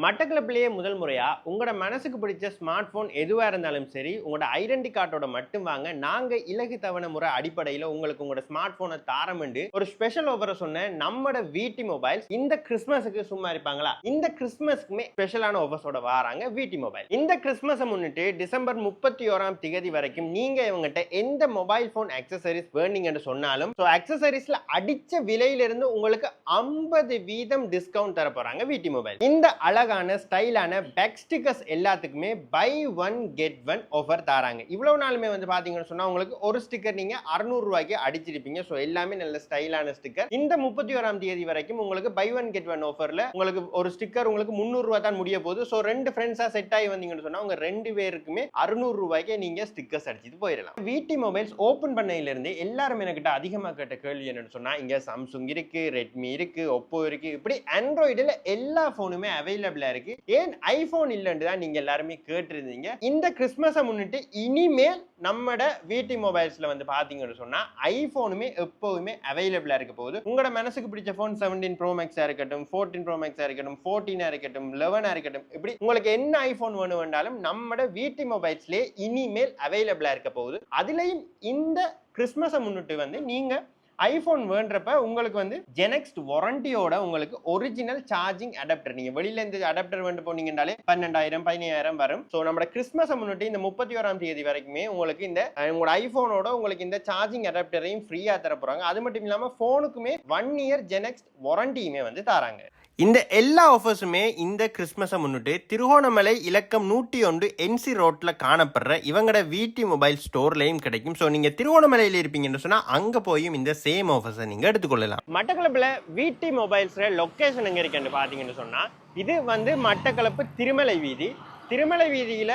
மட்டக்களப்பிலேயே முதல் முறையா உங்களோட மனசுக்கு பிடிச்ச ஸ்மார்ட் போன் எதுவா இருந்தாலும் சரி உங்களோட ஐடென்டி கார்டோட மட்டும் வாங்க நாங்க இலகு தவணை முறை அடிப்படையில் உங்களுக்கு உங்களோட ஸ்மார்ட் போனை தாரமெண்டு ஒரு ஸ்பெஷல் ஆஃபரை சொன்ன நம்மட விடி மொபைல்ஸ் இந்த கிறிஸ்மஸுக்கு சும்மா இருப்பாங்களா? இந்த கிறிஸ்மஸ்க்குமே ஸ்பெஷலான ஆஃபர்ஸோட வராங்க விடி மொபைல். இந்த கிறிஸ்மஸை முன்னிட்டு டிசம்பர் 31ஆம் தேதி வரைக்கும் நீங்க இவங்ககிட்ட எந்த மொபைல் போன் அக்சசரிஸ் வேணுங்கன்னு சொன்னாலும் அக்சசரிஸ்ல அடிச்ச விலையிலிருந்து உங்களுக்கு 50% டிஸ்கவுண்ட் தர போறாங்க விடி மொபைல். இந்த அழகான ஸ்டைலான பேக் ஸ்டிக்கர்ஸ் எல்லாத்துக்குமே buy one get one offer தராங்க. இவ்வளவு நாளுமே வந்து பாத்தீங்கன்னு சொன்னா உங்களுக்கு ஒரு ஸ்டிக்கர் நீங்க 600 ரூபாய்க்கு அடிச்சிருப்பீங்க. ஸோ எல்லாமே நல்ல ஸ்டைலான ஸ்டிக்கர். இந்த 31ஆம் தேதி வரைக்கும் உங்களுக்கு பை ஒன் கெட் ஒன் ஆஃபர்ல உங்களுக்கு ஒரு ஸ்டிக்கர் உங்களுக்கு 300 ரூபாய் தான் முடிய போகுது. ஸோ ரெண்டு ஃப்ரெண்ட்ஸா செட் ஆகி வந்தீங்கன்னு சொன்னா உங்க ரெண்டு பேருக்குமே 600 ரூபாய்க்கு நீங்க ஸ்டிக்கர்ஸ் அடிச்சிட்டு போயிடலாம். விடி மொபைல்ஸ் ஓபன் பண்ணையில இருந்து எல்லாரும் என்கிட்ட அதிகமா கேட்ட கேள்வி என்னன்னு சொன்னா இங்க சாம்சங் இருக்கு, ரெட்மி இருக்கு, ஒப்போ இருக்கு, இப்படி ஆண்ட்ராய்டுல எல்லா போனுமே அவைலபிளா இருக்கு. ஏன் ஐபோன் இல்லன்னு தான் நீங்க எல்லாருமே கேட்டிருந்தீங்க. இந்த கிறிஸ்மஸை முன்னிட்டு இனிமேல் நம்மட விடி மொபைல்ஸ்ல வந்து பாத்தீங்கன்னு சொன்னா ஐபோனுமே எப்பவுமே அவைலபிளா இருக்க போகுது. உங்களோட மனசுக்கு பிடிச்ச போன் 17 ப்ரோ மேக்ஸா இருக்கட்டும், 14 ப்ரோ மேக்ஸா இருக்கட்டும், 14 இருக்கட்டும், 11 இருக்கட்டும், இப்படி உங்களுக்கு என்ன ஐபோன் வேணும்னாலும் நம்மட விடி மொபைல்ஸ்லயே இனிமேல் அவைலபிளா இருக்க போகுது. அதுலயும் இந்த கிறிஸ்மஸை முன்னிட்டு வந்து நீங்க ஐபோன் வேண்டப்ப உங்களுக்கு வந்து ஜெனெக்ஸ்ட் வாரண்டியோட உங்களுக்கு ஒரிஜினல் சார்ஜிங் அடாப்டர் நீங்க வெளியில இருந்து அடாப்டர் வேண்டு போனீங்கன்னாலே 12,000 15,000 வரும். ஸோ நம்ம கிறிஸ்மஸை முன்னிட்டு இந்த 31ஆம் தேதி வரைக்குமே உங்களுக்கு இந்த உங்களோட ஐபோனோட உங்களுக்கு இந்த சார்ஜிங் அடாப்டரையும் ஃப்ரீயா தர போறாங்க. அது மட்டும் இல்லாம போனுக்குமே 1 இயர் ஜெனெக்ஸ்ட் வாரண்டியுமே வந்து தராங்க. இந்த எல்லா ஆஃபர்ஸுமே இந்த கிறிஸ்மஸை முன்னிட்டு திருகோணமலை இலக்கம் 101 என்சி ரோட்ல காணப்படுற இவங்களோட விடி மொபைல் ஸ்டோர்லயும் கிடைக்கும். ஸோ நீங்க திருகோணமலையில் இருப்பீங்கன்னு சொன்னா அங்க போயும் இந்த சேம் ஆஃபர்ஸை நீங்க எடுத்துக்கொள்ளலாம். மட்டக்களப்புல விடி மொபைல்ஸ்ல லொகேஷன் எங்க இருக்குன்னு பாத்தீங்கன்னு சொன்னா இது வந்து மட்டக்களப்பு திருமலை வீதி. திருமலை வீதியில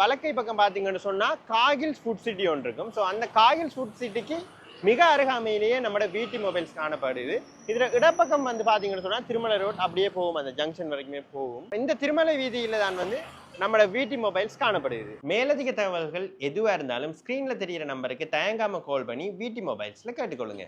வலக்கை பக்கம் பாத்தீங்கன்னு சொன்னா காகில்ஸ் ஃபுட் சிட்டி ஒன்று இருக்கும். ஸோ அந்த காகில்ஸ் ஃபுட் சிட்டிக்கு மிக அருகாமையிலேயே நம்மளோட விடி மொபைல்ஸ் காணப்படுது. இதுல இடப்பக்கம் வந்து பாத்தீங்கன்னு சொன்னா திருமலை ரோட் அப்படியே போகும், அந்த ஜங்ஷன் வரைக்குமே போகும். இந்த திருமலை வீதியில தான் வந்து நம்மளோட விடி மொபைல்ஸ் காணப்படுது. மேலதிக தகவல்கள் எதுவா இருந்தாலும் ஸ்கிரீன்ல தெரியிற நம்பருக்கு தயங்காம கால் பண்ணி விடி மொபைல்ஸ்ல கேட்டுக்கொள்ளுங்க.